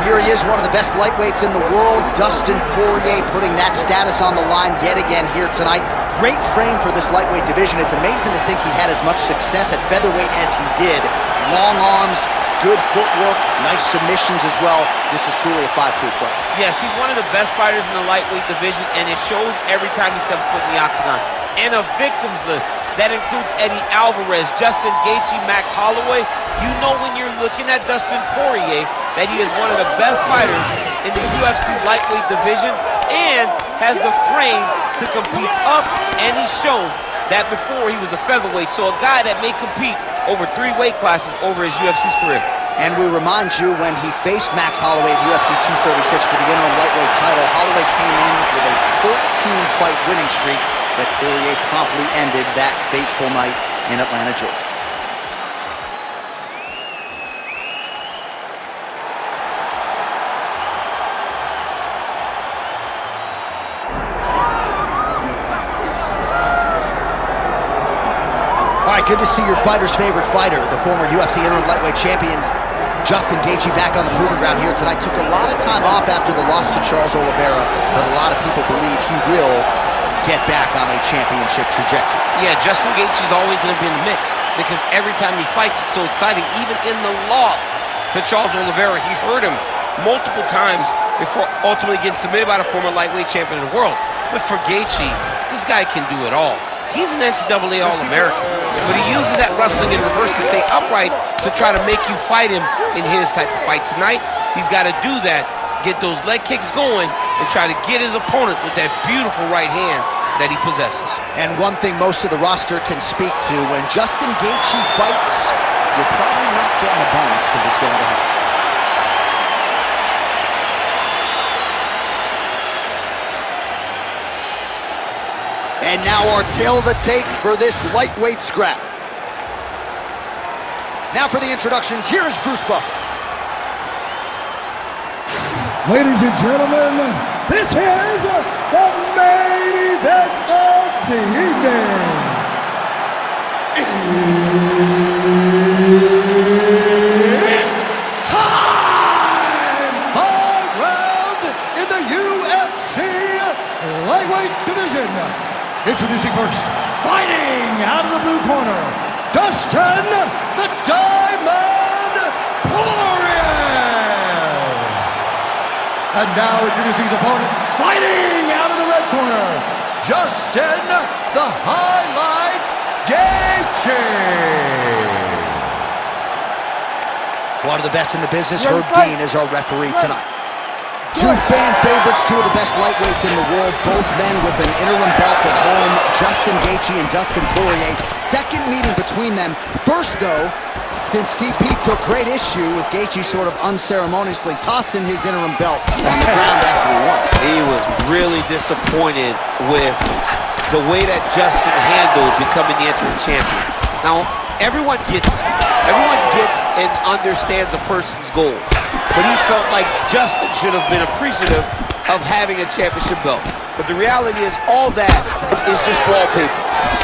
Here he is, one of the best lightweights in the world, Dustin Poirier, putting that status on the line yet again here tonight. Great frame for this lightweight division. It's amazing to think he had as much success at featherweight as he did. Long arms, good footwork, nice submissions as well. This is truly a 5-tool play. Yes, he's one of the best fighters in the lightweight division, and it shows every time he steps foot in the octagon. And a victims list. That includes Eddie Alvarez, Justin Gaethje, Max Holloway. You know when you're looking at Dustin Poirier that he is one of the best fighters in the UFC's lightweight division and has the frame to compete up, and he's shown that before he was a featherweight. So a guy that may compete over 3 weight classes over his UFC's career. And we remind you, when he faced Max Holloway at UFC 236 for the interim lightweight title, Holloway came in with a 13-fight winning streak that Poirier promptly ended that fateful night in Atlanta, Georgia. All right, good to see your fighter's favorite fighter, the former UFC interim lightweight champion, Justin Gaethje, back on the proving ground here tonight. Took a lot of time off after the loss to Charles Oliveira, but a lot of people believe he will get back on a championship trajectory. Yeah, Justin Gaethje's always going to be in the mix because every time he fights, it's so exciting. Even in the loss to Charles Oliveira, he hurt him multiple times before ultimately getting submitted by the former lightweight champion of the world. But for Gaethje, this guy can do it all. He's an NCAA All-American, but he uses that wrestling in reverse to stay upright to try to make you fight him in his type of fight. Tonight, he's got to do that, get those leg kicks going, and try to get his opponent with that beautiful right hand that he possesses. And one thing most of the roster can speak to, when Justin Gaethje fights, you're probably not getting a bonus because it's going to hurt. And now our tail of the tape for this lightweight scrap. Now for the introductions, here's Bruce Buffer. Ladies and gentlemen, this is the main event of the evening. It's time! 5 rounds in the UFC lightweight division. Introducing first, fighting out of the blue corner, Dustin the Diamond Poirier. And now introducing his opponent, fighting out of the red corner, Justin the Highlight Gaethje. One of the best in the business, Herb Dean is our referee tonight. 2 fan favorites, 2 of the best lightweights in the world, both men with an interim belt at home, Justin Gaethje and Dustin Poirier. Second meeting between them. First, though, since DP took great issue with Gaethje sort of unceremoniously tossing his interim belt on the ground after he won. He was really disappointed with the way that Justin handled becoming the interim champion. Now, everyone gets and understands a person's goals, but he felt like Justin should have been appreciative of having a championship belt. But the reality is, all that is just wallpaper.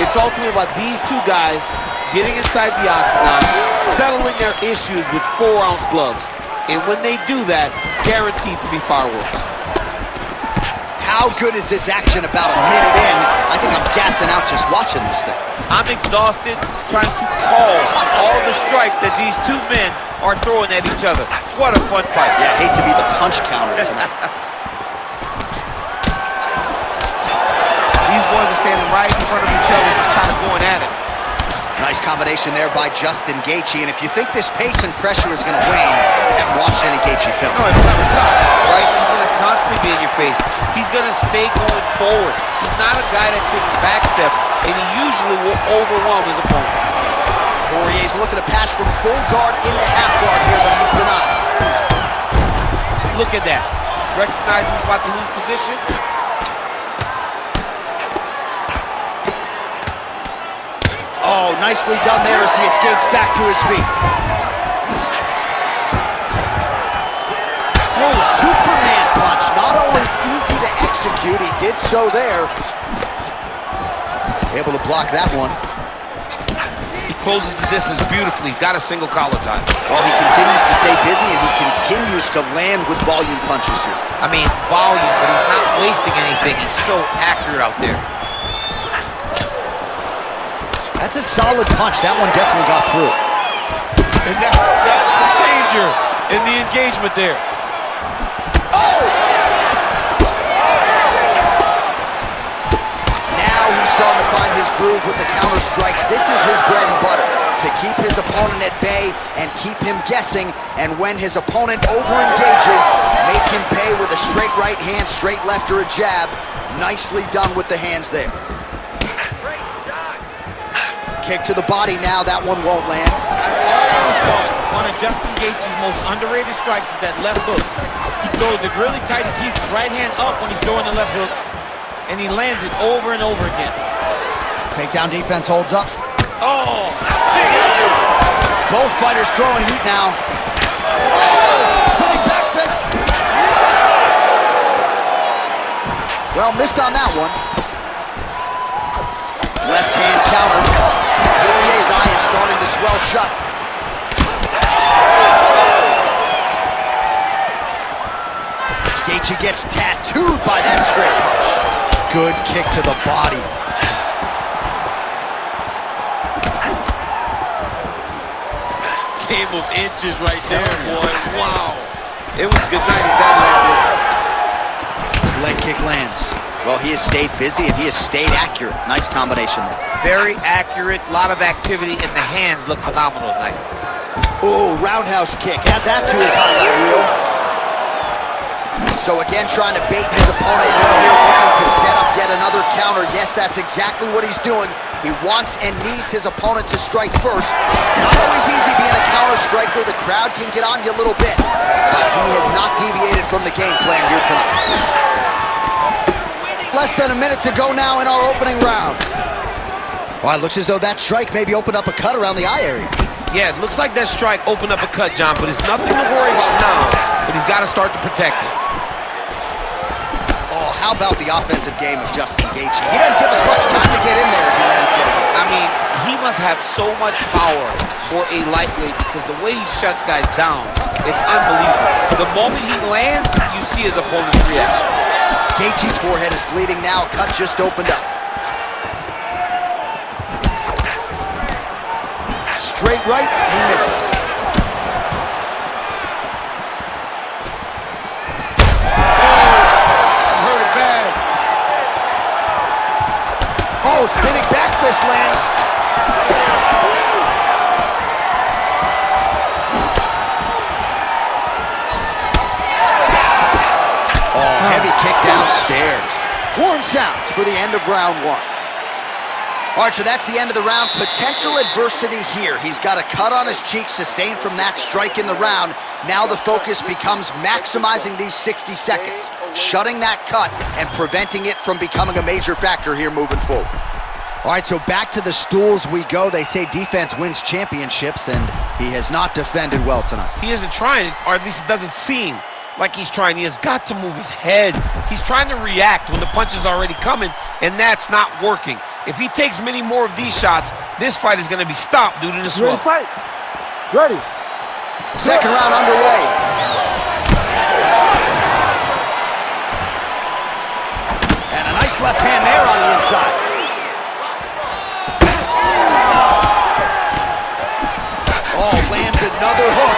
It's ultimately about these 2 guys getting inside the octagon, settling their issues with 4-ounce gloves. And when they do that, guaranteed to be fireworks. How good is this action about a minute in? I think I'm gassing out just watching this thing. I'm exhausted trying to call all the strikes that these 2 men are throwing at each other. What a fun fight. Yeah, I hate to be the punch counter tonight. These boys are standing right in front of each other, just kind of going at it. Nice combination there by Justin Gaethje. And if you think this pace and pressure is going to wane, you haven't watched any Gaethje film. No, it'll never stop, right? He's going to constantly be in your face. He's going to stay going forward. He's not a guy that takes a back step, and he usually will overwhelm his opponent. Poirier's looking to pass from full guard into half guard here, but he's denied. Look at that. Recognizing he's about to lose position. Oh, nicely done there as he escapes back to his feet. Oh, Superman punch. Not always easy to execute. He did so there. Able to block that one. He closes the distance beautifully. He's got a single collar tie. Well, he continues to stay busy, and he continues to land with volume punches here. I mean, volume, but he's not wasting anything. He's so accurate out there. That's a solid punch. That one definitely got through. And that's the danger in the engagement there. Oh! Now he's starting to find his groove with the counter strikes. This is his bread and butter, to keep his opponent at bay and keep him guessing. And when his opponent over-engages, make him pay with a straight right hand, straight left, or a jab. Nicely done with the hands there. Kick to the body now. That one won't land. I've always thought one of Justin Gaethje's most underrated strikes is that left hook. He throws it really tight. He keeps his right hand up when he's throwing the left hook, and he lands it over and over again. Takedown defense holds up. Oh! Both fighters throwing heat now. Oh! Spinning back fist. Well, missed on that one. Left hand counter. Poirier's eye is starting to swell shut. Gaethje gets tattooed by that straight punch. Good kick to the body. Game of inches right there, boy. Wow. It was good night if that landed. Leg kick lands. Well, he has stayed busy and he has stayed accurate. Nice combination there. Very accurate. A lot of activity, and the hands look phenomenal tonight. Oh, roundhouse kick. Add that to his highlight reel. So again, trying to bait his opponent in here, looking to set up yet another counter. Yes, that's exactly what he's doing. He wants and needs his opponent to strike first. Not always easy being a counter striker. The crowd can get on you a little bit, but he has not deviated from the game plan here tonight. Less than a minute to go now in our opening round. Well, it looks as though that strike maybe opened up a cut around the eye area. Yeah, it looks like that strike opened up a cut, John, but it's nothing to worry about now, but he's got to start to protect it. Oh, how about the offensive game of Justin Gaethje? He doesn't give us much time to get in there as he lands here. I mean, he must have so much power for a lightweight because the way he shuts guys down, it's unbelievable. The moment he lands, you see his opponents react. Gaethje's forehead is bleeding now. Cut just opened up. Straight right, he misses. Hurt it bad. Oh, spinning back fist lands. Heavy kick downstairs. Horn sounds for the end of round one. All right, so that's the end of the round. Potential adversity here. He's got a cut on his cheek sustained from that strike in the round. Now the focus becomes maximizing these 60 seconds, shutting that cut and preventing it from becoming a major factor here moving forward. All right, so back to the stools we go. They say defense wins championships, and he has not defended well tonight. He isn't trying, or at least it doesn't seem like he's trying. He has got to move his head. He's trying to react when the punch is already coming, and that's not working. If he takes many more of these shots, this fight is going to be stopped due to the swell. Ready, fight. Ready. Second round underway. And a nice left hand there on the inside. Oh, lands another hook.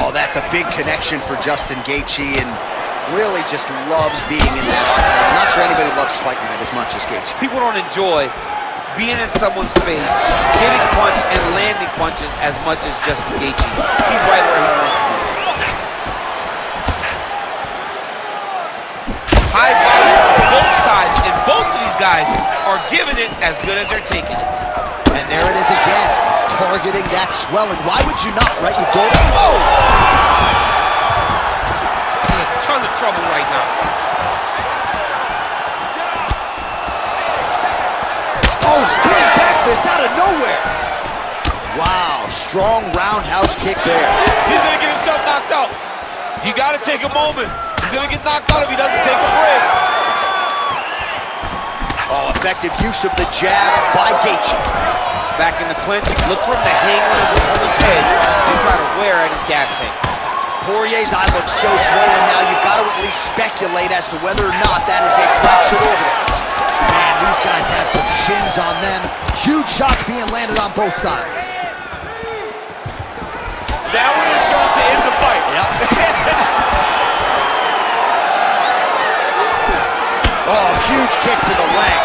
Oh, that's a big connection for Justin Gaethje, and really just loves being in that octagon. I'm not sure anybody loves fighting it as much as Gaethje. People don't enjoy being in someone's face, getting punched and landing punches as much as Justin Gaethje. He's right where he wants to be. High volume on both sides, and both of these guys are giving it as good as they're taking it. And there it is again, targeting that swelling. Why would you not, right? You go down. Oh! In a ton of trouble right now. Oh, spinning back fist out of nowhere. Wow, strong roundhouse kick there. He's gonna get himself knocked out. You gotta take a moment. He's gonna get knocked out if he doesn't take a break. Oh, effective use of the jab by Gaethje. Back in the clinch, look for him to hang on his opponent's head and try to wear at his gas tank. Poirier's eye looks so swollen now, you've got to at least speculate as to whether or not that is a fractured organ. Man, these guys have some chins on them. Huge shots being landed on both sides. That one is going to end the fight. Yep. Oh, huge kick to the leg.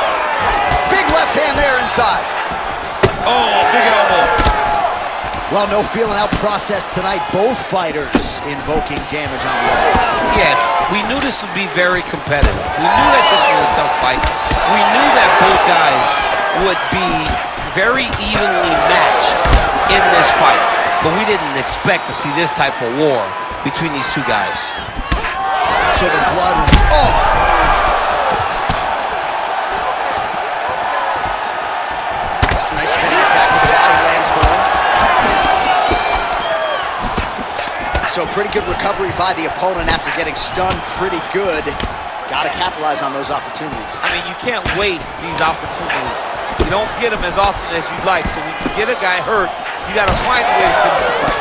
Big left hand there inside. Oh, big elbow. Well, no feeling out process tonight. Both fighters invoking damage on the others. Yes, we knew this would be very competitive. We knew that this was a tough fight. We knew that both guys would be very evenly matched in this fight. But we didn't expect to see this type of war between these two guys. So the blood, oh! Nice spinning attack to the body lands for him. So pretty good recovery by the opponent after getting stunned pretty good. Got to capitalize on those opportunities. I mean, you can't waste these opportunities. You don't get them as often as you'd like. So when you get a guy hurt, you got to find a way to finish the fight.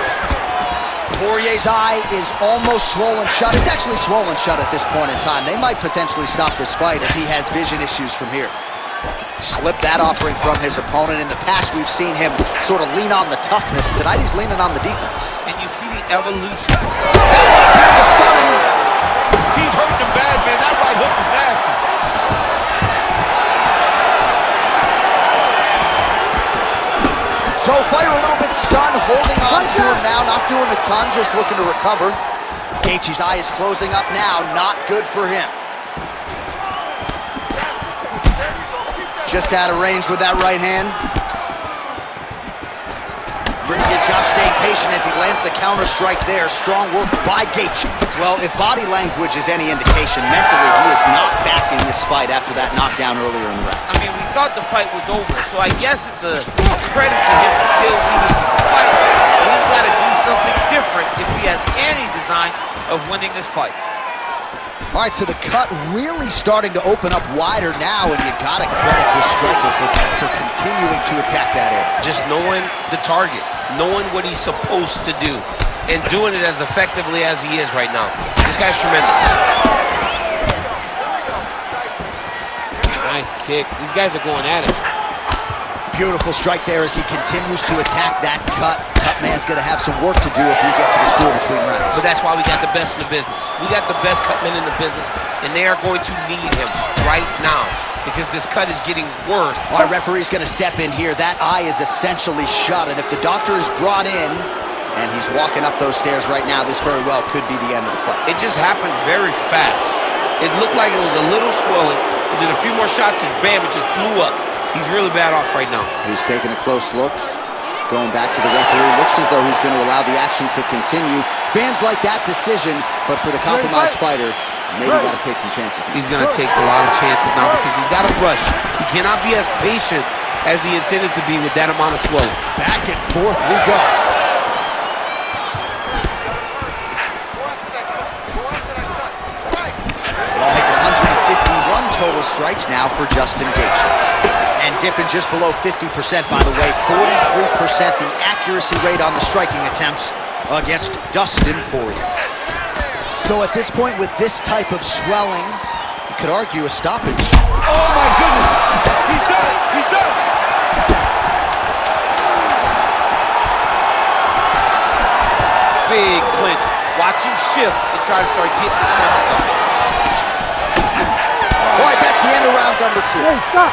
Poirier's eye is almost swollen shut. It's actually swollen shut at this point in time. They might potentially stop this fight if he has vision issues from here. Slipped that offering from his opponent. In the past, we've seen him sort of lean on the toughness. Tonight, he's leaning on the defense. And you see the evolution. That one appeared to stun him. He's hurting him bad, man. That right hook is nasty. So fighter a little bit stunned, holding on to him now, not doing a ton, just looking to recover. Gaethje's eye is closing up now, not good for him. Just out of range with that right hand. Pretty good job staying patient as he lands the counter strike there. Strong work by Gaethje. Well, if body language is any indication, mentally he is not back in this fight after that knockdown earlier in the round. I mean, we thought the fight was over, so I guess it's a credit to him for still leading the fight. But he's got to do something different if he has any designs of winning this fight. All right, so the cut really starting to open up wider now, and you got to credit this striker for continuing to attack that area. Just knowing the target, knowing what he's supposed to do, and doing it as effectively as he is right now. This guy's tremendous. Nice kick. These guys are going at it. Beautiful strike there as he continues to attack that cut. Cut man's going to have some work to do if we get to the stool between rounds. But that's why we got the best in the business. We got the best cut men in the business, and they are going to need him right now because this cut is getting worse. Our referee's going to step in here. That eye is essentially shut, and if the doctor is brought in and he's walking up those stairs right now, this very well could be the end of the fight. It just happened very fast. It looked like it was a little swelling. He did a few more shots, and bam, it just blew up. He's really bad off right now. He's taking a close look, going back to the referee. Looks as though he's going to allow the action to continue. Fans like that decision, but for the compromised fighter, maybe got to take some chances now. He's going to take a lot of chances now because he's got to rush. He cannot be as patient as he intended to be with that amount of swelling. Back and forth we go. Well, making 151 total strikes now for Justin Gaethje. And dipping just below 50%, by the way, 43% the accuracy rate on the striking attempts against Dustin Poirier. So at this point, with this type of swelling, you could argue a stoppage. Oh my goodness! He's done it! He's done it! Big clinch. Watch him shift and try to start getting his punches up. All right, that's the end of round number 2. Hey, stop!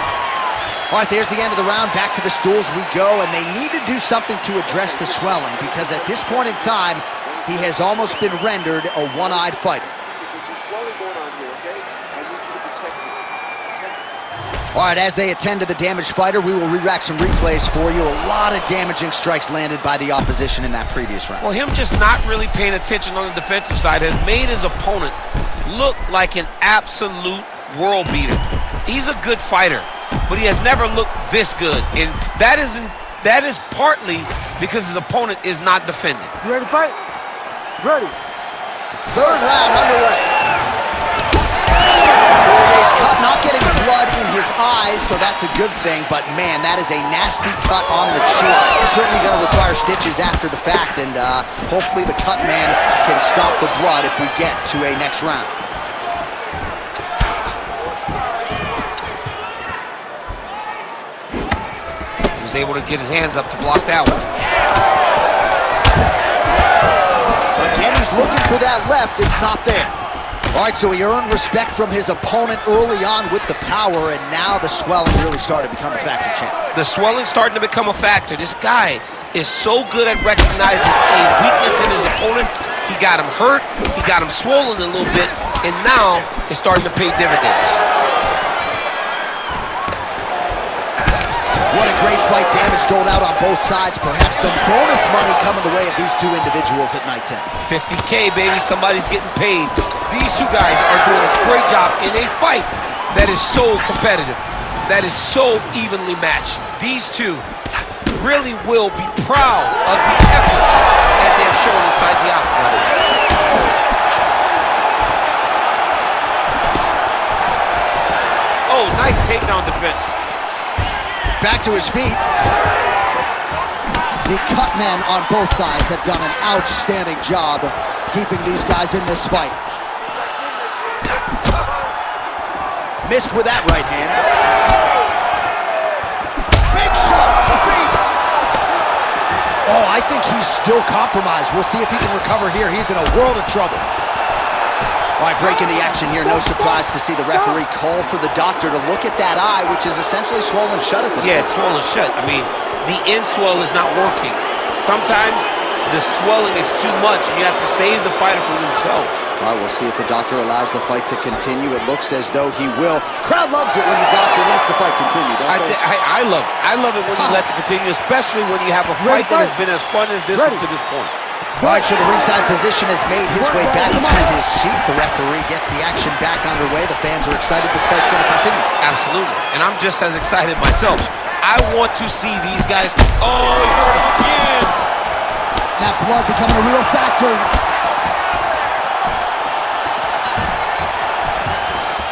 All right, there's the end of the round. Back to the stools we go, and they need to do something to address the swelling because at this point in time, he has almost been rendered a one-eyed fighter. There's some swelling going on here, okay? I need you to protect this. All right, as they attend to the damaged fighter, we will re-rack some replays for you. A lot of damaging strikes landed by the opposition in that previous round. Well, him just not really paying attention on the defensive side has made his opponent look like an absolute world beater. He's a good fighter, but he has never looked this good, and that is partly because his opponent is not defending. You ready to fight? Ready. Third round underway. Poirier's cut, not getting blood in his eyes, so that's a good thing. But man, that is a nasty cut on the cheek. Certainly going to require stitches after the fact, and hopefully the cut man can stop the blood if we get to a next round. He was able to get his hands up to block that one. Again, he's looking for that left. It's not there. All right, so he earned respect from his opponent early on with the power, and now the swelling really started to become a factor, champ. The swelling starting to become a factor. This guy is so good at recognizing a weakness in his opponent. He got him hurt, he got him swollen a little bit, and now it's starting to pay dividends. What a great fight. Damage doled out on both sides. Perhaps some bonus money coming the way of these two individuals at night 10. 50K, baby. Somebody's getting paid. These two guys are doing a great job in a fight that is so competitive, that is so evenly matched. These two really will be proud of the effort that they've shown inside the octagon. Oh, nice takedown defense. Back to his feet. The cut men on both sides have done an outstanding job keeping these guys in this fight. Missed with that right hand. Big shot on the feet. Oh, I think he's still compromised. We'll see if he can recover here. He's in a world of trouble. All right, breaking the action here. No surprise to see the referee call for the doctor to look at that eye, which is essentially swollen shut at this point. Yeah, it's swollen shut. I mean, the end swell is not working. Sometimes the swelling is too much, and you have to save the fighter from themselves. All right, we'll see if the doctor allows the fight to continue. It looks as though he will. Crowd loves it when the doctor lets the fight continue, don't they? I love it. I love it when he lets it continue, especially when you have a fight that has been as fun as this one to this point. All right, so the ringside physician has made his way back to his seat. The referee gets the action back underway. The fans are excited this fight's going to continue. Absolutely, and I'm just as excited myself. I want to see these guys. Oh, he hurt him again. That blood becoming a real factor.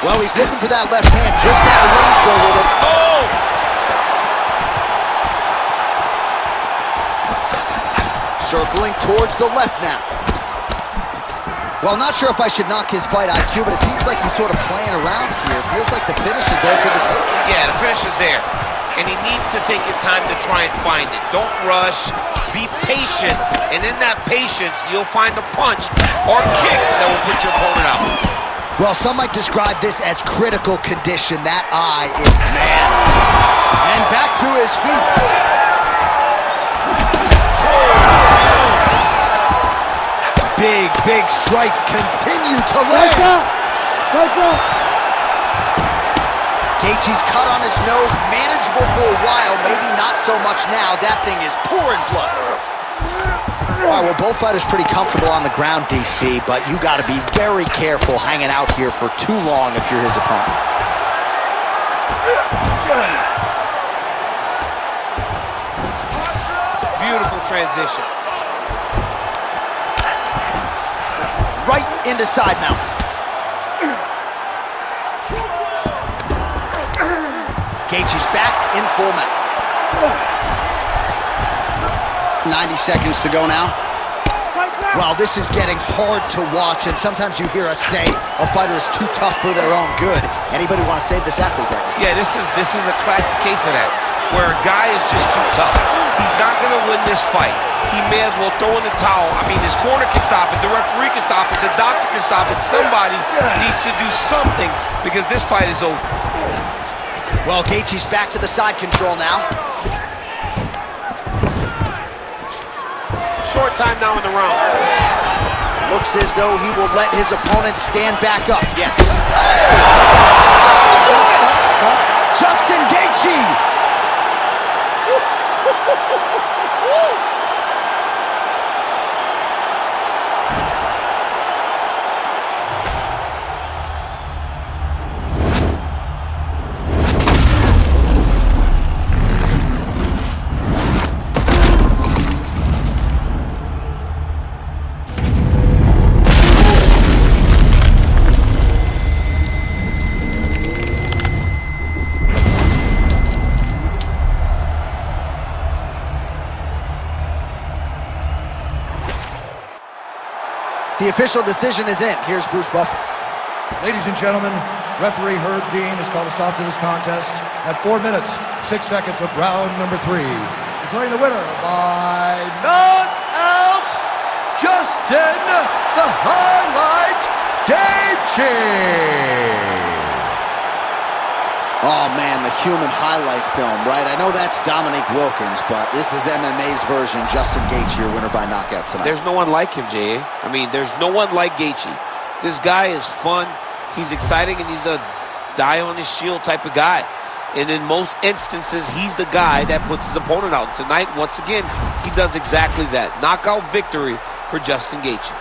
Well, he's looking for that left hand, just out of range though with it. Oh! Circling towards the left now. Well, not sure if I should knock his fight IQ, but it seems like he's sort of playing around here. Feels like the finish is there for the taking. Yeah, the finish is there. And he needs to take his time to try and find it. Don't rush, be patient, and in that patience, you'll find a punch or kick that will put your opponent out. Well, some might describe this as critical condition. That eye is man. And back to his feet. Big strikes continue to land. Gaethje's cut on his nose, manageable for a while, maybe not so much now. That thing is pouring blood. All right, well, both fighters pretty comfortable on the ground, DC, but you got to be very careful hanging out here for too long if you're his opponent. Beautiful transition. Right into side mount. Gaethje's back in full mount. 90 seconds to go now. Well, this is getting hard to watch, and sometimes you hear us say a fighter is too tough for their own good. Anybody want to save this athlete right now? Yeah, this is a classic case of that, where a guy is just too tough. He's not going to win this fight. He may as well throw in the towel. I mean, his corner can stop it, the referee can stop it, the doctor can stop it. Somebody needs to do something because this fight is over. Well, Gaethje's back to the side control now. Short time now in the round. Looks as though he will let his opponent stand back up. Yes. Oh, good! Justin Gaethje! The official decision is in. Here's Bruce Buffer. Ladies and gentlemen, referee Herb Dean has called a stop to this contest at 4 minutes, 6 seconds of round number 3. Declaring the winner by knockout, Justin the Highlight Gaethje. Oh, man, the human highlight film, right? I know that's Dominique Wilkins, but this is MMA's version. Justin Gaethje, your winner by knockout tonight. There's no one like him, J.A. I mean, there's no one like Gaethje. This guy is fun. He's exciting, and he's a die-on-his-shield type of guy. And in most instances, he's the guy that puts his opponent out. Tonight, once again, he does exactly that. Knockout victory for Justin Gaethje.